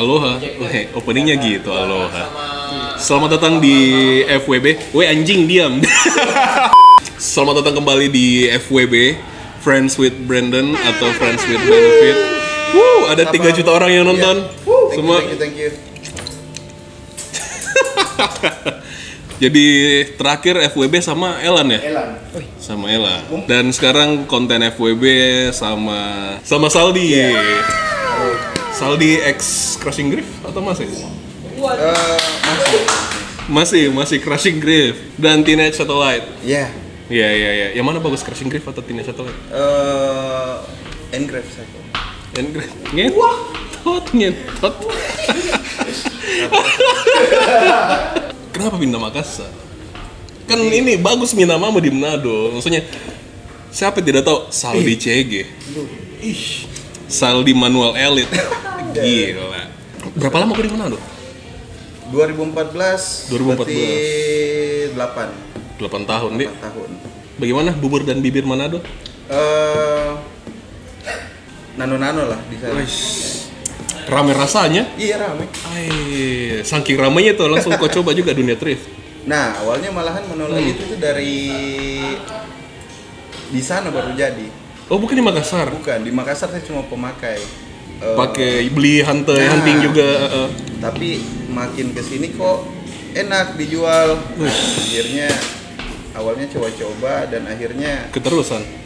Aloha. Openingnya gitu, aloha. Selamat datang di FWB. Weh anjing, diam. Selamat datang kembali di FWB, Friends with Brandon atau Friends with Benefit. Ada 3 juta orang yang nonton. Semua. Thank you. Jadi terakhir FWB sama Elan ya? Elan. Sama Ella. Dan sekarang konten FWB sama Saldi. Saldi X Crushing Grief atau masih? Masih Crushing Grief dan Teenage Satellite. Iya. Iya. Yang mana bagus, Crushing Grief atau Teenage Satellite? Engrave satu. Engrave. Ngentot. Kenapa pindah Makassar? Kan ini bagus Minamamo di Manado. Maksudnya siapa tidak tahu Saldi CG. Ih. Saldi Manual Elite. Gila. Berapa lama kau di Manado? 2014. 2014. Berarti 8 tahun, Dik. 8 tahun. Bagaimana bubur dan bibir Manado? Nano lah di sana. Rame rasanya? Iya, rame. Saking ramenya tuh langsung kau coba juga dunia thrift. Nah, awalnya malahan menolak itu tuh dari di sana baru jadi. Oh, bukan di Makassar. Bukan, di Makassar saya cuma pemakai. Pakai beli hunting juga. Tapi makin kesini kok enak dijual. Akhirnya awalnya coba-coba dan akhirnya Keterusan.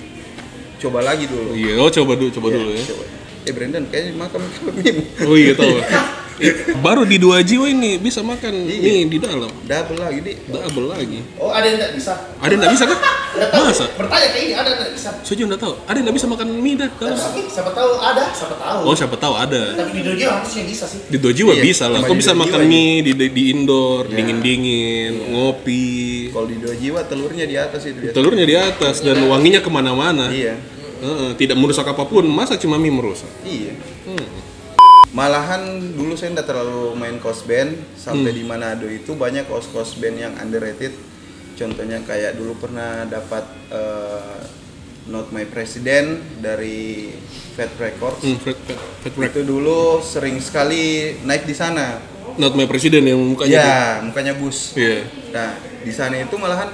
coba lagi dulu. Iya, coba dulu ya. Coba. Brandon kayaknya makan mie. Oh iya tahu. Baru di 2 jiwa ini bisa makan mie di dalam. Double lagi, Dik. Double lagi. Oh, ada yang tidak bisa? Ada yang nggak bisa kan? Masa? Bertanya kayak ini, ada yang tidak bisa? Saya juga nggak tahu. Ada yang nggak bisa makan mie dah dalam. Tapi siapa tahu ada, siapa tahu. Oh, siapa tahu ada. Tapi di dunia harusnya bisa sih. Di 2 jiwa Iya, bisa lah. cuma Kau di bisa Dojiwa makan aja. mie di indoor, Ya. dingin-dingin, ngopi. Kalau di 2 jiwa telurnya di atas itu biasa. Telurnya di atas dan wanginya kemana-mana. Iya. Tidak merusak apapun. Masa cuma mie merusak? Iya. Malahan dulu saya nggak terlalu main coast band sampai di Manado itu banyak coast band yang underrated. Contohnya kayak dulu pernah dapat Not My President dari Fat Records. Fat Itu dulu sering sekali naik di sana. Not My President yang mukanya. Ya, mukanya bus. Iya. Nah, di sana itu malahan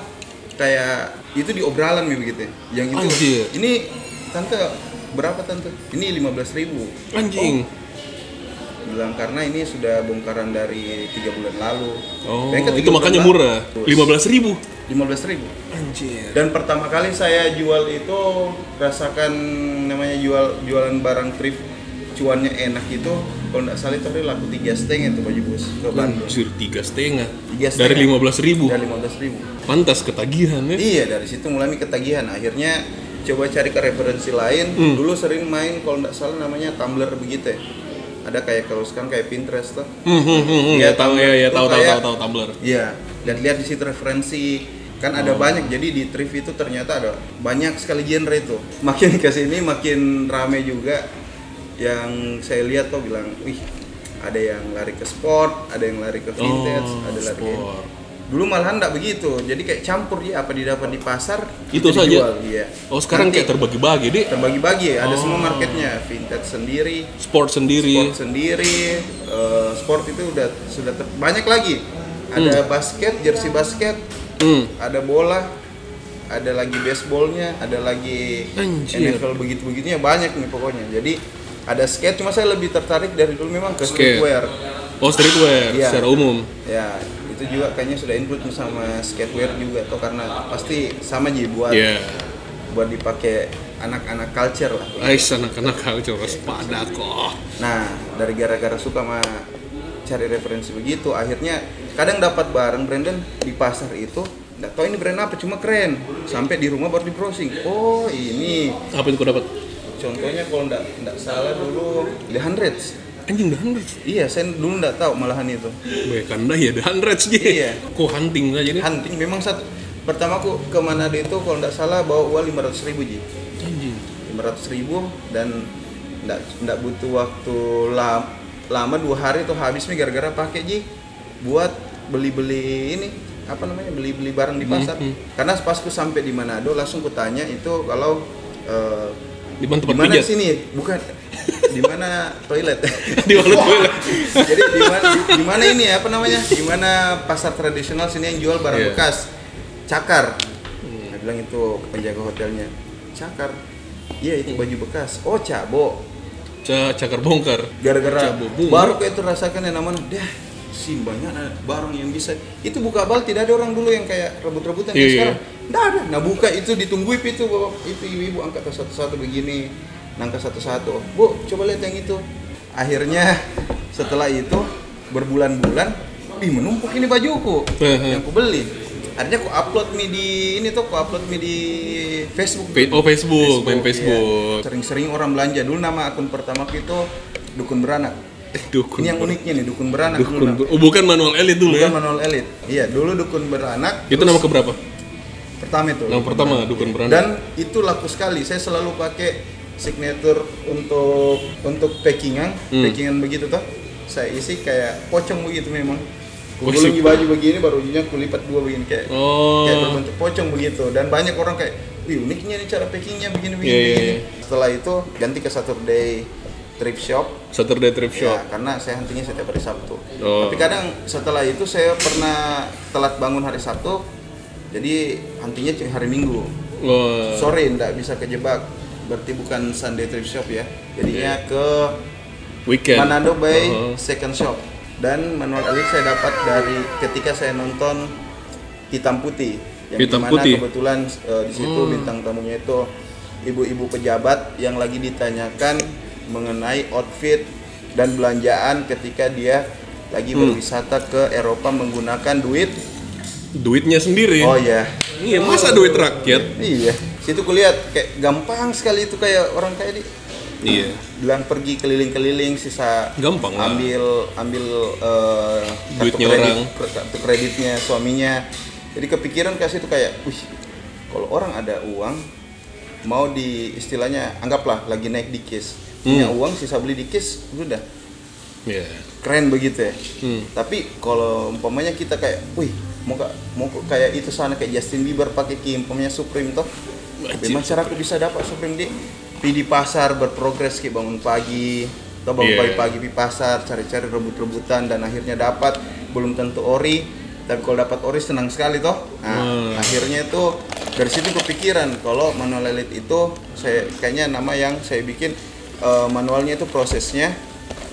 kayak itu di obralan nih begitu. Yang itu. Anjir. Ini tante berapa tante? Ini 15.000. Anjing. Bilang karena ini sudah bongkaran dari 3 bulan lalu. Oh, Bayangkan 3 itu makanya bulan murah. lalu. 15.000. 15.000. Anjir. Dan pertama kali saya jual itu rasakan namanya jualan barang thrift cuannya enak itu kalau nggak salah itu ada laku 3,5 itu baju bus ke Bandung. Anjir, 3,5. 3,5. Dari 15.000. Dari 15.000. Pantas ketagihan ya. Iya, dari situ mulai ketagihan. Akhirnya coba cari ke referensi lain. Dulu sering main kalau nggak salah namanya Tumblr begitu ya. Ada kayak kalau sekarang kayak Pinterest tuh. Ya tahu kayak- tahu Tumblr. Iya, dan lihat di situ referensi kan ada banyak. Jadi di thrift itu ternyata ada banyak sekali genre itu. Makin kesini makin rame juga. Yang saya lihat tuh bilang, wih, ada yang lari ke sport, ada yang lari ke vintage, ada lari ke sport. dulu malahan enggak begitu. Jadi kayak campur ya, apa didapat di pasar Itu saja? dijual, iya. Oh, sekarang Nanti kayak terbagi-bagi, Dik. terbagi-bagi, ada semua marketnya, vintage sendiri, Sport sendiri. sport itu sudah banyak lagi. Ada basket, jersey basket, ada bola, ada lagi baseballnya, ada lagi Anjir. NFL begitu-begitunya banyak nih pokoknya. Jadi ada skate, cuma saya lebih tertarik dari dulu memang ke Skate. streetwear. Oh, streetwear Iya. secara umum. Ya, itu juga kayaknya sudah include sama skatewear juga tuh karena pasti sama aja buat Iya. buat dipakai anak-anak culture lah. Ais anak-anak culture pada kok. Nah, dari gara-gara suka sama cari referensi begitu, akhirnya kadang dapat barang Brandon di pasar itu nggak tahu ini brand apa, cuma keren. Sampai di rumah baru di browsing. Oh, ini Apa yang kau dapat? contohnya kalau nggak salah dulu The Hundreds. Anjing, The Hundreds. Iya, saya dulu nggak tahu malahan itu. Kanda ya The Hundreds gitu. Iya. Kok hunting aja deh. Hunting memang satu. Pertama aku ke Manado itu kalau nggak salah bawa uang 500.000 ji. Anjing. 500.000 dan nggak butuh waktu lama 2 hari tuh habis nih gara-gara pakai ji buat beli-beli ini apa namanya beli-beli barang di pasar. Karena pas aku sampai di Manado langsung kutanya itu kalau Di mana tempat Di mana pijat? sini? Bukan. Di mana toilet? Di mana toilet? Jadi di mana ini apa namanya? Di mana pasar tradisional sini yang jual barang Iya. bekas. Cakar. Saya bilang itu penjaga hotelnya. Cakar. Iya itu baju bekas. Oh cabo. Cakar bongkar. Gara-gara Cabo bunga. baru kayak itu rasakan yang namanya dah sih banyak ada barang yang bisa itu buka bal tidak ada orang dulu yang kayak rebut-rebutan kayak Iya. sekarang nggak ada. Nah buka itu ditungguin itu bapak itu ibu-ibu angkat satu-satu begini nangka satu-satu bu coba lihat yang itu akhirnya setelah itu berbulan-bulan menumpuk ini bajuku yang ku beli akhirnya ku upload di ini tuh ku upload di Facebook Facebook, main iya. Facebook. Sering-sering orang belanja dulu nama akun pertama itu Dukun Beranak. Dukun. Ini yang uniknya nih Dukun Beranak dulu. Dukun. Oh, bukan manual elit dulu Bukan ya? manual elit. Iya, dulu Dukun Beranak. Itu nama keberapa? Pertama itu. Nama pertama Dukun Beranak. Dan itu laku sekali. Saya selalu pakai signature untuk packingan begitu toh. Saya isi kayak pocong begitu memang. Pocong. Gulung baju begini baru ujungnya kulipat dua begini kayak Oh. kayak berbentuk pocong begitu dan banyak orang kayak wih uniknya nih cara packingnya begini. Iya. Setelah itu ganti ke Saturday Thrift Shop. Saturday Thrift Shop. Ya, karena saya huntingnya setiap hari Sabtu. Oh. Tapi kadang setelah itu saya pernah telat bangun hari Sabtu, jadi huntingnya cuma hari Minggu. Oh. Sore nggak bisa kejebak, berarti bukan Sunday Thrift Shop ya. Jadinya ke Weekend. Manado Bay Oh. Second Shop. Dan manual elit saya dapat dari ketika saya nonton Hitam Putih. Yang Hitam dimana Putih. kebetulan di situ bintang tamunya itu ibu-ibu pejabat yang lagi ditanyakan mengenai outfit dan belanjaan ketika dia lagi berwisata ke Eropa menggunakan Duitnya sendiri. oh ya Iya, masa duit rakyat? iya situ kulihat kayak gampang sekali itu kayak orang kayak di Iya. bilang pergi keliling-keliling sisa Gampang lah. ambil Duitnya orang. kartu kreditnya suaminya jadi kepikiran kasih itu kayak wih kalau orang ada uang mau di istilahnya anggaplah lagi naik di kis punya uang sisa beli di kis udah Iya. keren begitu ya. Hmm. Tapi kalau umpamanya kita kayak, wih, mau kayak itu sana kayak Justin Bieber pakai umpamanya Supreme toh. Bagaimana cara aku bisa dapat Supreme di pasar berprogres kayak bangun pagi, atau bangun Yeah. pagi di pasar cari-cari rebut-rebutan dan akhirnya dapat belum tentu ori. Tapi kalau dapat ori senang sekali toh. Nah, akhirnya itu dari situ kepikiran kalau manual elit itu saya kayaknya nama yang saya bikin manualnya itu prosesnya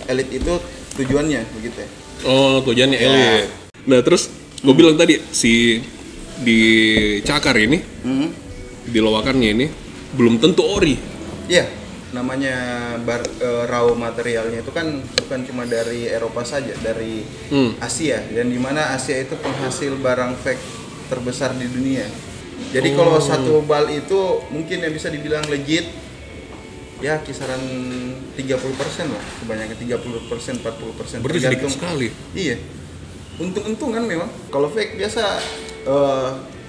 elit itu tujuannya begitu ya. Oh, tujuannya Ya. elit. Nah, terus gue bilang tadi si di Cakar ini, di lowakannya ini belum tentu ori. Iya, namanya raw materialnya itu kan bukan cuma dari Eropa saja, dari Asia dan di mana Asia itu penghasil barang fake terbesar di dunia. Jadi kalau satu bal itu mungkin yang bisa dibilang legit ya kisaran 30% lah, kebanyakan 30%, 40%. Berarti sedikit sekali. Iya. Untung-untungan memang. Kalau fake biasa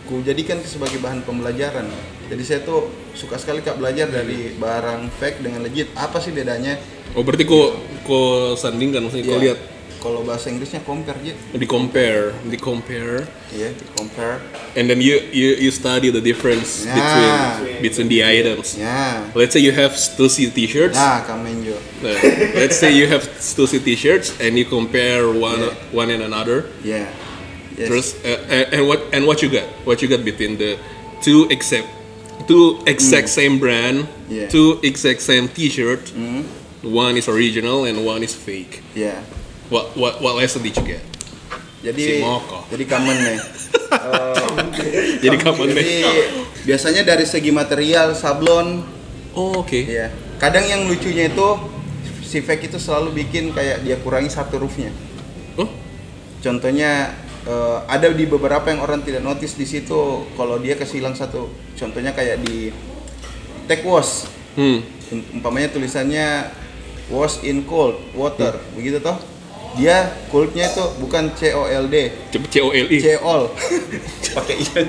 ku jadikan sebagai bahan pembelajaran. Jadi saya tuh suka sekali Kak belajar dari barang fake dengan legit. Apa sih bedanya? Oh, berarti kok sandingkan maksudnya kau Iya. lihat Kalau bahasa Inggrisnya compare gitu. di compare, Iya, compare. and then you study the difference Nah. between the items. Ya. Let's say you have Stussy t-shirts. Nah, Kamenjo. Nah, let's say you have Stussy t-shirts and you compare one and another. Ya. Yes. Terus and what you got? What you got between the two exact same brand, Yeah. two exact same t-shirt. One is original and one is fake. Ya. What lesson did you get? Jadi Si Moko. jadi common nih. Jadi kapan Jadi deh? biasanya dari segi material sablon Oh, oke. ya. Kadang yang lucunya itu si fake itu selalu bikin kayak dia kurangi satu roofnya. Oh, Contohnya ada di beberapa yang orang tidak notice di situ kalau dia kasih hilang satu. Contohnya kayak di take wash. Umpamanya tulisannya wash in cold water, begitu toh? Dia coldnya itu bukan COLD, coba COLI. COL. Pakai iya.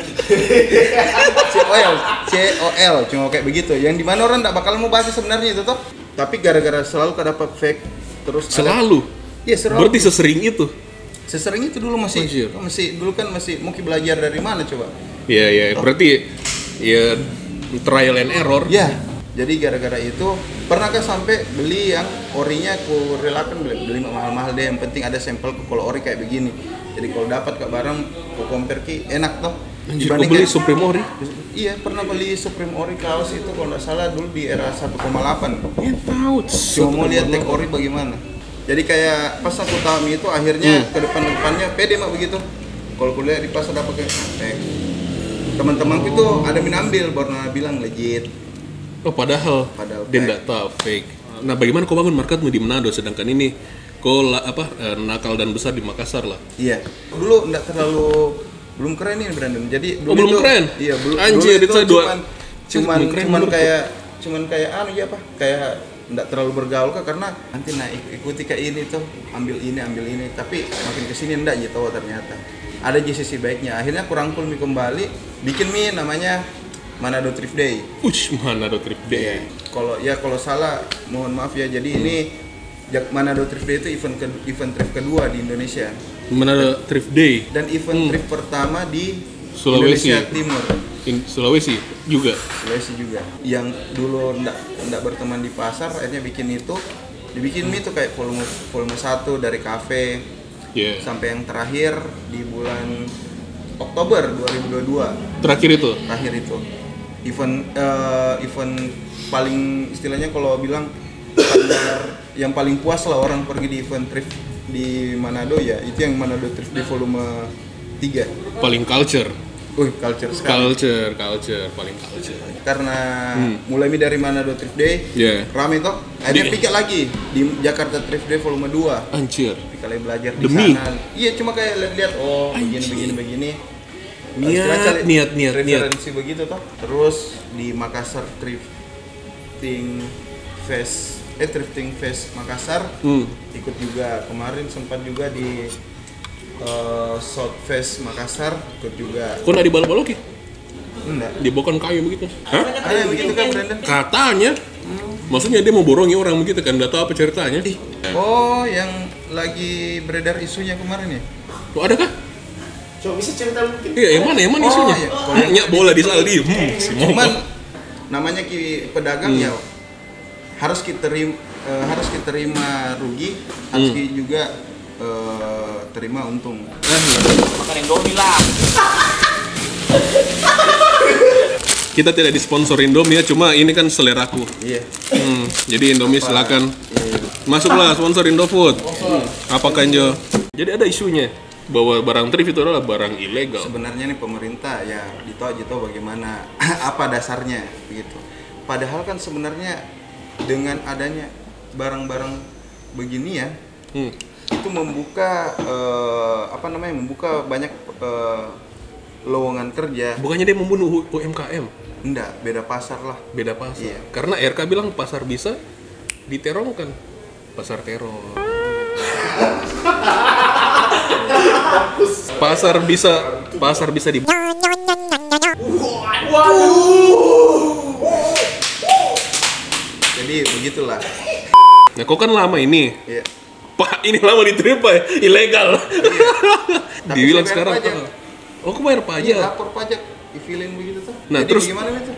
COL, cuma kayak begitu. Yang dimana orang tidak bakal mau baca sebenarnya itu toh. Tapi gara-gara selalu dapat fake terus Selalu. Iya, selalu. Berarti sesering itu. Sesering itu dulu Anjir. dulu kan masih mungkin belajar dari mana coba? Iya, berarti ya trial and error. Ya, Jadi gara-gara itu pernahkah sampai beli yang orinya ku relakan beli mahal-mahal deh, yang penting ada sampel kalau ori kayak begini. Jadi kalau dapat ke barang ku compare ki enak toh. Anjir, kau beli Supreme Ori? Iya, pernah beli Supreme Ori kaos itu kalau nggak salah dulu di era 1,8. Ya tahu. Cuma mau lihat tag ori bagaimana. Jadi kayak pas aku tahu itu akhirnya ke depannya pede mak begitu. Kalau kuliah di pasar dapat kayak tag. Teman-temanku itu ada yang ambil baru bilang legit. Oh padahal dia nggak tahu fake. Nah bagaimana kau bangun marketmu di Manado sedangkan ini kau nakal dan besar di Makassar lah. Iya. Dulu nggak terlalu belum keren nih Brandon. Jadi dulu belum itu, keren. Iya, Anjir, dulu itu cuman kayak kayak nggak terlalu bergaul kah karena nanti ikuti kayak ini tuh, ambil ini. Tapi makin kesini ndak gitu ternyata. Ada sisi baiknya. Akhirnya aku rangkul mie kembali, bikin mie namanya Manado Thrift Day. Manado Thrift Day. Kalau salah mohon maaf ya. Jadi ini Manado Thrift Day itu event thrift kedua di Indonesia. Manado Thrift Day Dan event thrift pertama di Sulawesi. Indonesia Timur. Sulawesi juga. Yang dulu ndak berteman di pasar, akhirnya bikin itu. Dibikin mie itu kayak volume 1 dari kafe. Yeah. Sampai yang terakhir di bulan Oktober 2022. Terakhir itu. Event paling istilahnya kalau bilang yang paling puas lah orang pergi di event thrift di Manado ya, itu yang Manado Thrift di volume 3. Paling culture Sekali. Paling culture. Karena mulai dari Manado Thrift Day, rame toh. Akhirnya piket lagi di Jakarta Thrift Day volume 2. Anjir. Kalian belajar di Demi sana. Iya, cuma kayak lihat begini. Niat. Referensi begitu toh. Terus di Makassar Thrifting Fest Makassar ikut juga. Kemarin sempat juga di South Fest Makassar ikut juga. Kok nggak dibalok-balok ya? Enggak. Dibawakan kayu begitu? Hah? Ada yang begitu kan Brandon? Katanya. Maksudnya dia mau borongi orang begitu kan? Nggak tahu apa ceritanya. Oh, yang lagi beredar isunya kemarin ya? Oh, ada kah? Coba bisa cerita mungkin. Iya, yang mana isunya? Iya. Nyak bola di saldi. Cuman namanya pedagang ya harus kita terima rugi, harus kita juga terima untung. Makan Indomie lah. Kita tidak disponsor Indomie ya, cuma ini kan seleraku. Iya. Jadi Indomie silakan. Masuklah sponsor Indofood. Apa Kanjo? Jadi ada isunya bahwa barang thrift itu adalah barang ilegal. Sebenarnya nih pemerintah ya ditahu bagaimana apa dasarnya begitu. Padahal kan sebenarnya dengan adanya barang-barang beginian itu membuka membuka banyak lowongan kerja. Bukannya dia membunuh UMKM? Enggak, beda pasar lah. Beda pasar. Iya. Karena RK bilang pasar bisa diterongkan. Pasar teror. Pasar bisa di. Jadi begitulah. Nah, kok kan lama ini. Iya. Pak, ini lama diterima ya? Ilegal. Iya. Tapi Dibilang saya bayar sekarang. pajak. Oh, kok bayar pajak? Iya, lapor pajak, di-fill-in begitu tuh. Nah, jadi terus gimana itu?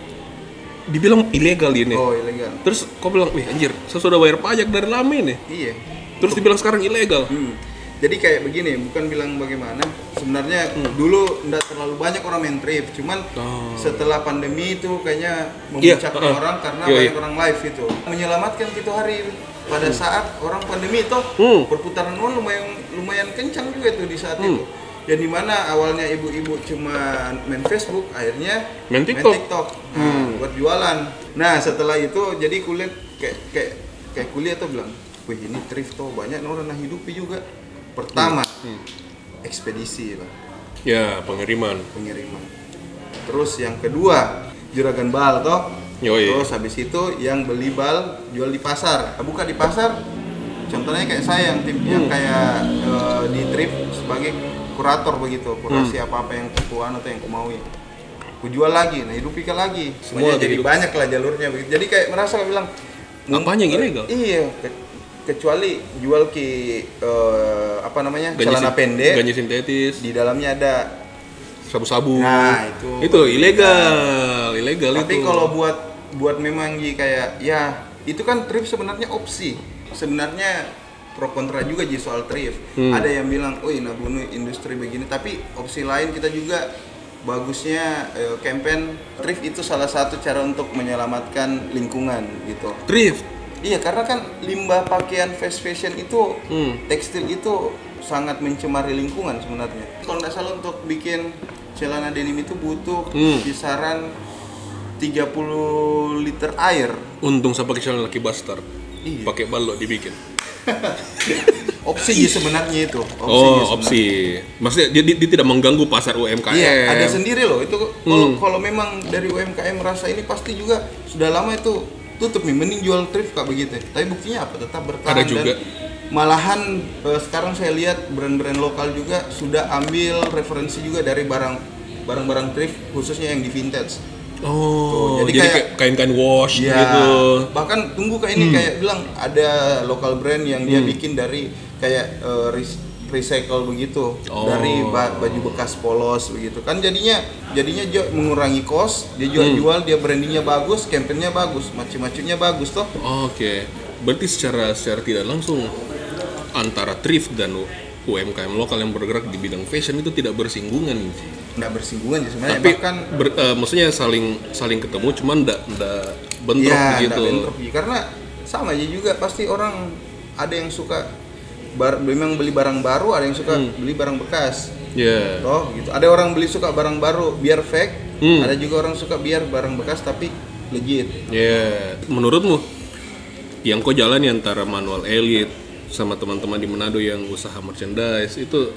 Dibilang ilegal ini. Oh, ilegal. Terus kok bilang, "Wih, anjir, saya sudah bayar pajak dari lama ini." Iya. Terus dibilang sekarang ilegal. Jadi kayak begini, bukan bilang bagaimana. Sebenarnya dulu nggak terlalu banyak orang main thrift, cuman setelah pandemi itu kayaknya memuncakkan orang karena banyak orang live itu. Menyelamatkan itu hari pada saat orang pandemi itu perputaran uang lumayan kencang juga itu di saat itu. Yang dimana awalnya ibu-ibu cuma main Facebook, akhirnya main TikTok. Buat jualan. Nah setelah itu jadi kuliah kayak kuliah tuh bilang, wih ini thrift tuh banyak orang yang hidupi juga. Pertama, ekspedisi lah. Ya, pengiriman. Terus yang kedua, juragan bal toh. Yoi. Terus habis itu yang beli bal jual di pasar. Buka di pasar. Contohnya kayak saya yang kayak di thrift sebagai kurator begitu, kurasi apa-apa yang kuan atau yang kumaui. Ku jual lagi, nah hidupi lagi. Semuanya jadi banyak lah jalurnya begitu. Jadi kayak merasa bilang apanya yang ilegal? Iya. Kecuali jual celana pendek, ganja sintetis, di dalamnya ada sabu-sabu. Nah, itu ilegal Tapi itu. kalau buat buat memang kayak ya itu kan thrift sebenarnya opsi. Sebenarnya pro kontra juga soal thrift. Ada yang bilang, "Oh, nah bunuh industri begini." Tapi opsi lain kita juga bagusnya campaign thrift itu salah satu cara untuk menyelamatkan lingkungan gitu. Thrift. Iya, karena kan limbah pakaian fast fashion itu tekstil itu sangat mencemari lingkungan sebenarnya. Kalau nggak salah untuk bikin celana denim itu butuh kisaran 30 liter air. Untung saya pakai celana laki bastard. Iya. Pakai balok dibikin. Opsi sebenarnya itu. Opsi. Maksudnya dia tidak mengganggu pasar UMKM. Iya, ada sendiri loh. Itu kalau memang dari UMKM merasa ini pasti juga sudah lama itu tutup nih, mending jual thrift Kak begitu. Tapi buktinya apa? Tetap bertahan. Ada juga. Malahan sekarang saya lihat brand-brand lokal juga sudah ambil referensi juga dari barang-barang thrift, khususnya yang di vintage. Oh, tuh, jadi kayak kain-kain wash ya, gitu. Bahkan tunggu kayak ini kayak bilang ada lokal brand yang dia bikin dari kayak recycle begitu, dari baju bekas polos begitu. Kan jadinya dia mengurangi cost, dia jual, dia brandingnya bagus, campaignnya bagus, macam-macamnya bagus toh. Oke. Berarti secara tidak langsung antara thrift dan UMKM lokal yang bergerak di bidang fashion itu tidak bersinggungan sih. Nggak bersinggungan sih sebenarnya. Tapi bahkan maksudnya saling ketemu, cuman nggak bentrok ya, gitu. Bentrok, karena sama aja juga pasti orang ada yang suka memang beli barang baru, ada yang suka beli barang bekas. Iya. Toh gitu. Ada orang beli suka barang baru biar fake, ada juga orang suka biar barang bekas tapi legit. Iya. Menurutmu yang kau jalani antara Manual Elite sama teman-teman di Manado yang usaha merchandise itu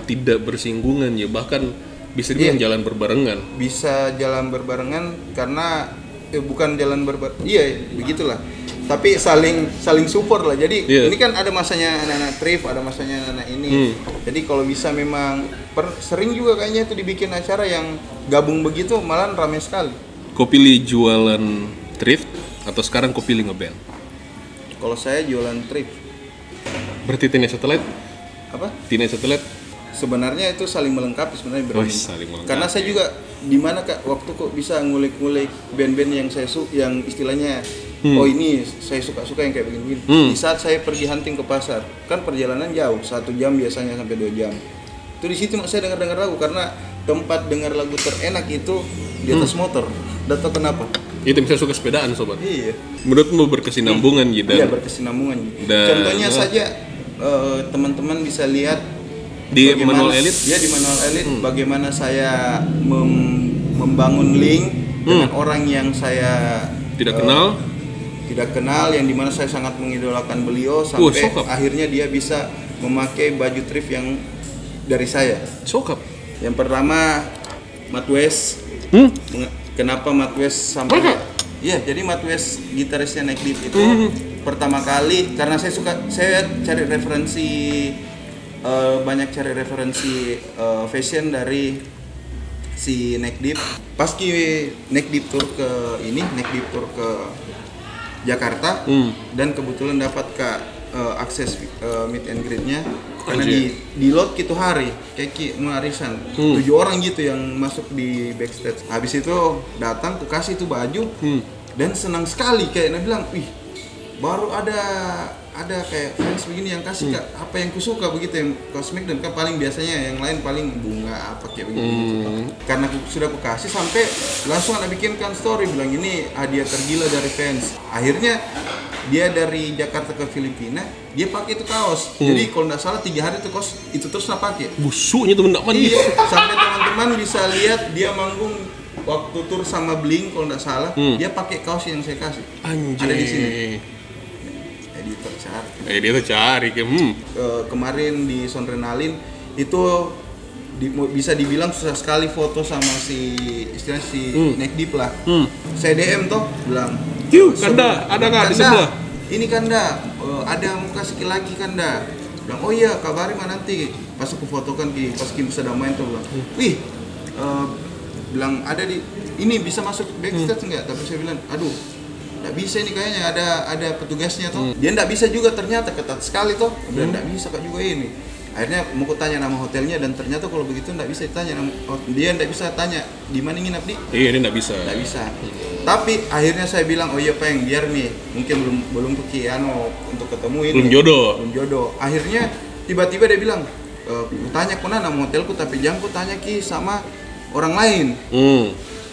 tidak bersinggungan ya, bahkan bisa dibilang jalan berbarengan. Bisa jalan berbarengan karena bukan jalan begitulah. Tapi saling support lah. Jadi ini kan ada masanya anak-anak thrift, ada masanya anak-anak ini. Jadi kalau bisa memang sering juga kayaknya itu dibikin acara yang gabung begitu, malah ramai sekali. Kau pilih jualan thrift atau sekarang kau pilih ngeband? Kalau saya jualan thrift. Berarti Teenage Satellite? Apa? Teenage Satellite? Sebenarnya itu saling melengkapi sebenarnya branding. Saling melengkapi. Karena saya juga di mana Kak waktu kok bisa ngulik-ngulik band-band yang saya yang istilahnya ini saya suka-suka yang kayak begini. Di saat saya pergi hunting ke pasar, kan perjalanan jauh, 1 jam biasanya sampai 2 jam. Itu di situ saya dengar lagu karena tempat dengar lagu terenak itu di atas motor. Dan tahu kenapa? Itu bisa suka sepedaan sobat. Iya. Menurutmu berkesinambungan gitu? Iya, berkesinambungan. Contohnya saja teman-teman bisa lihat di Manual Elite. Ya, di Manual Elite bagaimana saya membangun link dengan orang yang saya tidak kenal, yang dimana saya sangat mengidolakan beliau sampai akhirnya dia bisa memakai baju thrift yang dari saya. Sokap. Yang pertama Matt West. Kenapa Matt West sampai? Iya, jadi Matt West gitarisnya Neck Deep itu pertama kali karena saya cari referensi banyak cari referensi fashion dari si Neck Deep. Pas Neck Deep tour ke Jakarta dan kebetulan dapat akses meet and greet-nya karena di load gitu hari kayak arisan 7 orang gitu yang masuk di backstage. Habis itu datang ku kasih itu baju dan senang sekali kayak dia bilang, "Wih, baru ada kayak fans begini yang kasih apa yang kusuka begitu, yang kosmik dan kan paling biasanya yang lain paling bunga apa kayak begitu." Karena sudah aku kasih sampai langsung ada bikinkan story bilang ini hadiah tergila dari fans. Akhirnya dia dari Jakarta ke Filipina, dia pakai itu kaos. Jadi kalau nggak salah 3 hari itu kaos itu terus nggak pakai. Busuknya temen nggak mandi. Iya, sampai teman-teman bisa lihat dia manggung waktu tur sama Blink kalau nggak salah, dia pakai kaos yang saya kasih. Anjay. Ada di sini. Editor cari. Kemarin di Sonrenalin itu bisa dibilang susah sekali foto sama si Neck Deep lah. Saya DM toh bilang, Kanda, ada nggak di sebelah? Ini Kanda, ada muka laki Kanda. Bilang, oh iya, kabari mah nanti. Pas aku fotokan pas Kim sedang main tuh bilang, wih, bilang ada ini bisa masuk backstage nggak? Tapi saya bilang, aduh, nggak bisa ini kayaknya ada petugasnya toh. Dia nggak bisa juga ternyata ketat sekali toh. Dan nggak bisa kak juga ini. Akhirnya mau ku tanya nama hotelnya dan ternyata kalau begitu nggak bisa ditanya dia nggak bisa tanya di mana nginap di. Iya, ini nggak bisa. Nggak bisa. Tapi akhirnya saya bilang oh iya Peng biar nih mungkin belum tuh untuk ketemu ini. Belum jodoh. Akhirnya tiba-tiba dia bilang ku tanya kok nama hotelku tapi jangan ku tanya Ki sama orang lain.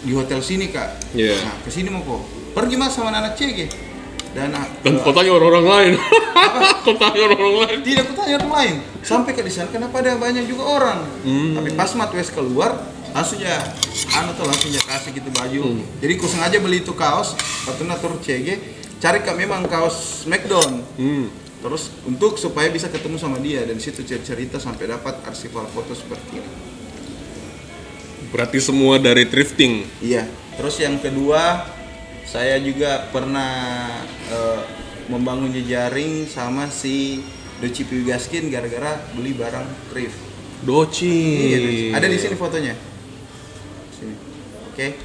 Di hotel sini Kak. Yeah. Nah kesini mau kok. Pergi mas sama anak CG. Dan tanya orang lain. Tanya orang lain. Tidak, aku tanya orang lain. Sampai ke di sana kenapa ada banyak juga orang. Tapi pas Matwes keluar, langsung ya langsung ya kasih gitu baju. Jadi aku sengaja beli itu kaos, waktu natur CG, cari Kak memang kaos Smackdown. Terus untuk supaya bisa ketemu sama dia dan situ cerita sampai dapat archival foto seperti ini. Berarti semua dari thrifting. Iya. Terus yang kedua saya juga pernah membangun jejaring sama si Doci Pigaskin gara-gara beli barang thrift. Doci. Iya, ada di sini fotonya. Sini. Oke.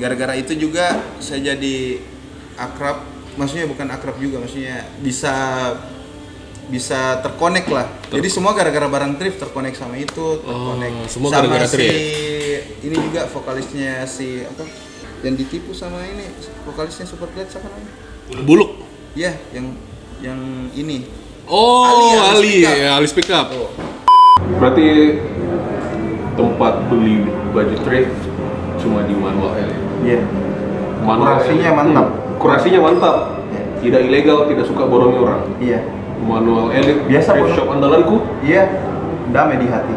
Gara-gara itu juga saya jadi akrab, maksudnya bukan akrab juga, maksudnya bisa terkonek lah. Jadi semua gara-gara barang thrift terkonek sama itu, terkonek semua sama gara-gara si thrift. ini juga vokalisnya si apa? Yang ditipu sama ini vokalisnya Superglad siapa namanya? Buluk. Iya, yang ini. Oh, Ali Speak Up. Oh. Berarti tempat beli baju thrift cuma di Manual L. Iya. Kurasinya mantap. Kurasinya mantap. Yeah. Tidak ilegal, tidak suka borongi orang. Iya. Manual L Biasa thrift shop andalanku. Iya. Damai di hati.